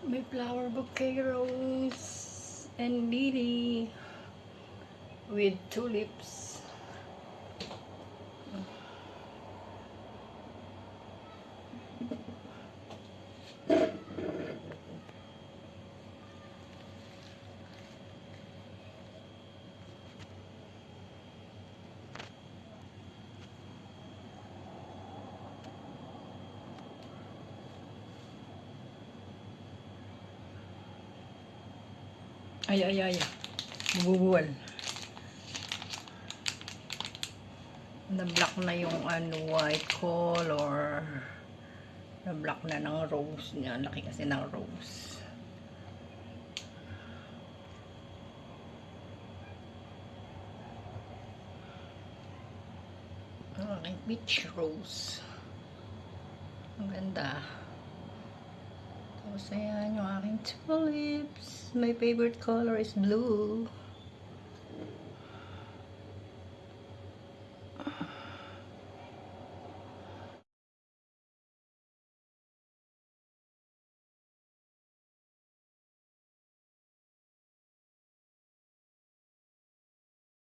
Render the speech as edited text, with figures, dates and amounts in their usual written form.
May flower bouquet rose and lily with tulips. Ay. Bubuwal. Na-block na yung white color. Na-block na ng rose niya. Laki kasi ng rose. Aking peach rose. Ang ganda. Tapos ayan yung aking tulips. My favorite color is blue.